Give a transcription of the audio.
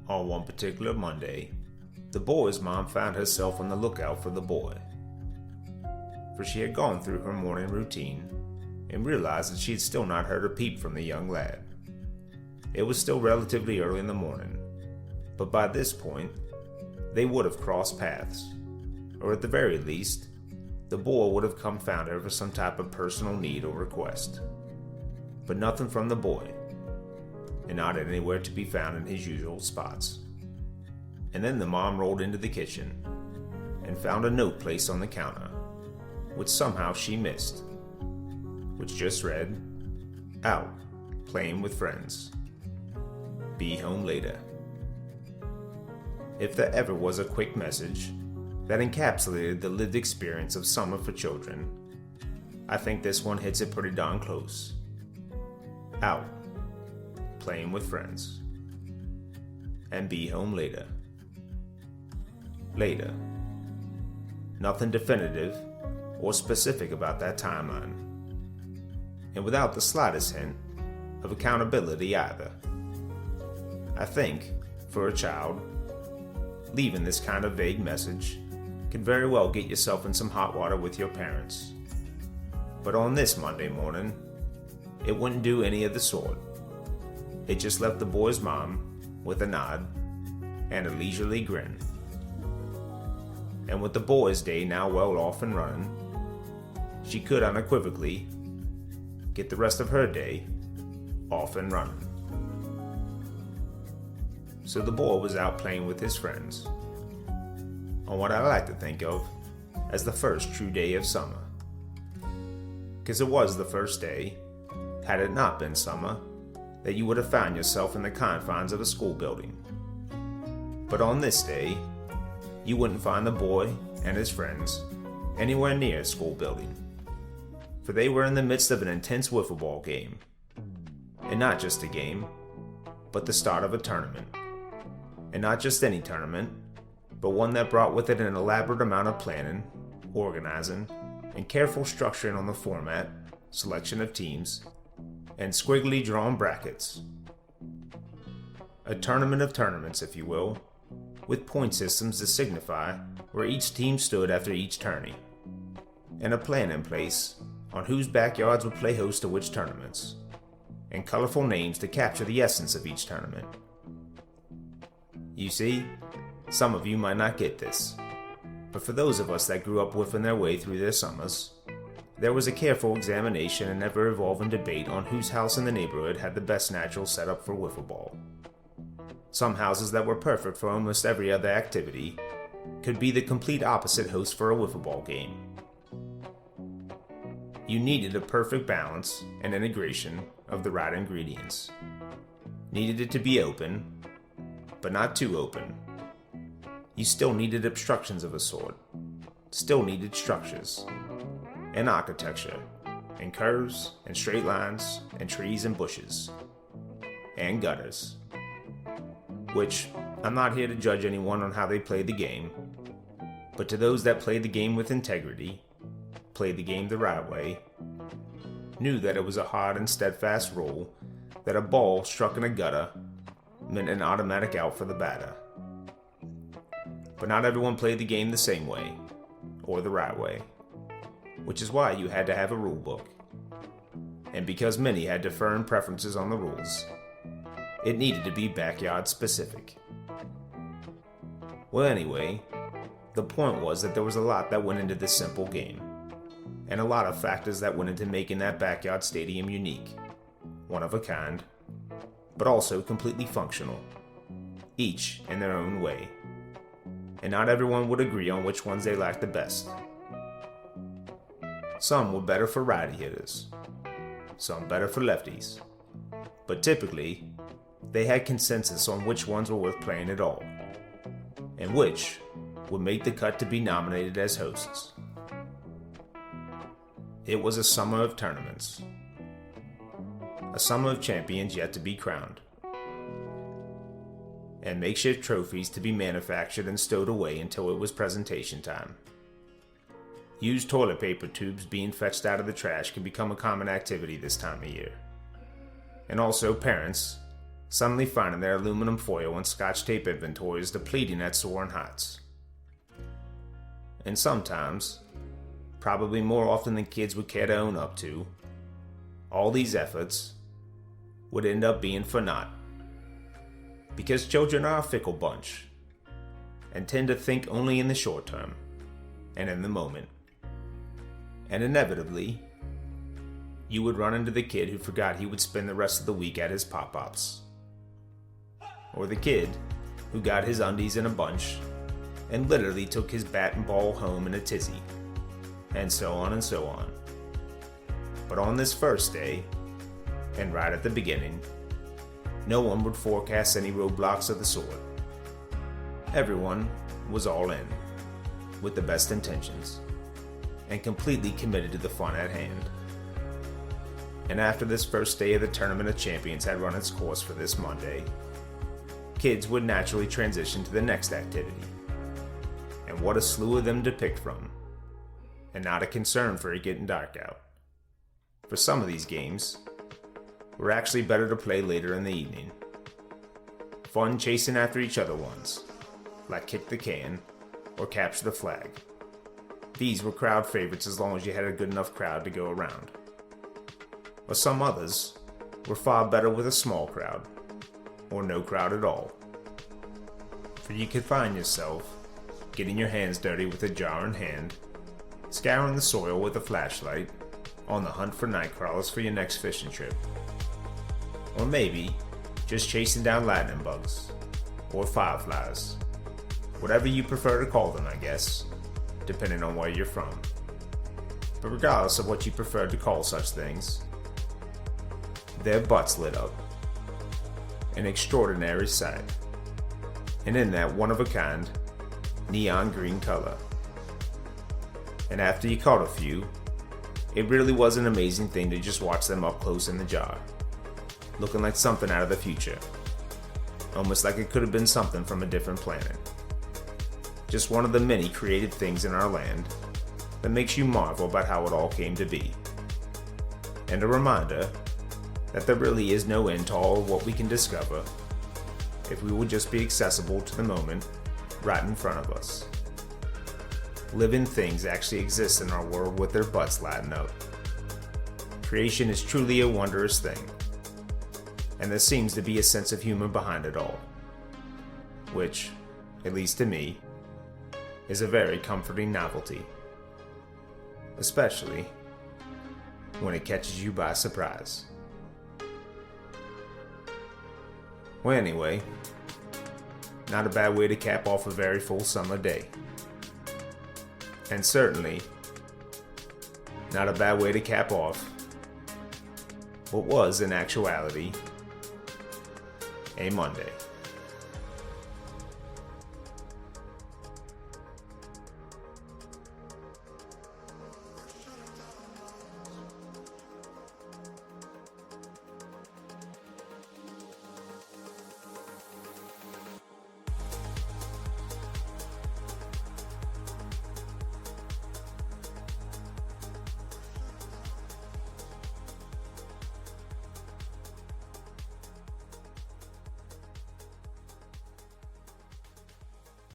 On one particular Monday, the boy's mom found herself on the lookout for the boy. For she had gone through her morning routine and realized that she had still not heard a peep from the young lad. It was still relatively early in the morning, but by this point, they would have crossed paths, or at the very least, the boy would have come found her for some type of personal need or request. But nothing from the boy, and not anywhere to be found in his usual spots. And then the mom rolled into the kitchen and found a note placed on the counter, which somehow she missed, which just read, "Out, playing with friends. Be home later." If there ever was a quick message that encapsulated the lived experience of summer for children, I think this one hits it pretty darn close. Out, playing with friends, and be home later. Later. Nothing definitive or specific about that timeline, and without the slightest hint of accountability either. I think, for a child, leaving this kind of vague message can very well get yourself in some hot water with your parents. But on this Monday morning, it wouldn't do any of the sort. It just left the boy's mom with a nod and a leisurely grin. And with the boy's day now well off and running, she could unequivocally get the rest of her day off and running. So the boy was out playing with his friends on what I like to think of as the first true day of summer. Because it was the first day, had it not been summer, that you would have found yourself in the confines of a school building. But on this day, you wouldn't find the boy and his friends anywhere near a school building, for they were in the midst of an intense wiffle ball game. And not just a game, but the start of a tournament. And not just any tournament, but one that brought with it an elaborate amount of planning, organizing, and careful structuring on the format, selection of teams, and squiggly drawn brackets. A tournament of tournaments, if you will, with point systems to signify where each team stood after each tourney, and a plan in place on whose backyards would play host to which tournaments, and colorful names to capture the essence of each tournament. You see, some of you might not get this, but for those of us that grew up whiffing their way through their summers, there was a careful examination and ever-evolving debate on whose house in the neighborhood had the best natural setup for wiffle ball. Some houses that were perfect for almost every other activity could be the complete opposite host for a wiffle ball game. You needed a perfect balance and integration of the right ingredients. Needed it to be open, but not too open. You still needed obstructions of a sort, still needed structures, and architecture, and curves, and straight lines, and trees and bushes, and gutters. Which, I'm not here to judge anyone on how they played the game, but to those that played the game with integrity, played the game the right way, knew that it was a hard and steadfast rule that a ball struck in a gutter meant an automatic out for the batter. But not everyone played the game the same way, or the right way, which is why you had to have a rule book. And because many had differing preferences on the rules, it needed to be backyard specific. Well, anyway, the point was that there was a lot that went into this simple game, and a lot of factors that went into making that backyard stadium unique, one of a kind, but also completely functional, each in their own way. And not everyone would agree on which ones they liked the best. Some were better for righty hitters, some better for lefties, but typically, they had consensus on which ones were worth playing at all, and which would make the cut to be nominated as hosts. It was a summer of tournaments, a summer of champions yet to be crowned, and makeshift trophies to be manufactured and stowed away until it was presentation time. Used toilet paper tubes being fetched out of the trash can become a common activity this time of year. And also parents, suddenly finding their aluminum foil and scotch tape inventories depleting at soaring heights. And sometimes, probably more often than kids would care to own up to, all these efforts would end up being for naught. Because children are a fickle bunch and tend to think only in the short term and in the moment. And inevitably, you would run into the kid who forgot he would spend the rest of the week at his pop-ups. Or the kid who got his undies in a bunch and literally took his bat and ball home in a tizzy. And so on and so on. But on this first day, and right at the beginning, no one would forecast any roadblocks of the sort. Everyone was all in, with the best intentions, and completely committed to the fun at hand. And after this first day of the Tournament of Champions had run its course for this Monday, kids would naturally transition to the next activity. And what a slew of them to pick from, and not a concern for it getting dark out. For some of these games, were actually better to play later in the evening. Fun chasing after each other ones, like kick the can or capture the flag. These were crowd favorites as long as you had a good enough crowd to go around. But some others were far better with a small crowd, or no crowd at all. For you could find yourself getting your hands dirty with a jar in hand, scouring the soil with a flashlight, on the hunt for night crawlers for your next fishing trip. Or maybe just chasing down lightning bugs, or fireflies, whatever you prefer to call them, I guess, depending on where you're from. But regardless of what you prefer to call such things, their butts lit up. An extraordinary sight. And in that one-of-a-kind, neon green color. And after you caught a few, it really was an amazing thing to just watch them up close in the jar, looking like something out of the future. Almost like it could have been something from a different planet. Just one of the many created things in our land that makes you marvel about how it all came to be. And a reminder that there really is no end to all of what we can discover if we will just be accessible to the moment right in front of us. Living things actually exist in our world with their butts lighting up. Creation is truly a wondrous thing, and there seems to be a sense of humor behind it all, which, at least to me, is a very comforting novelty, especially when it catches you by surprise. Well, anyway, not a bad way to cap off a very full summer day. And certainly, not a bad way to cap off what was, in actuality, a Monday.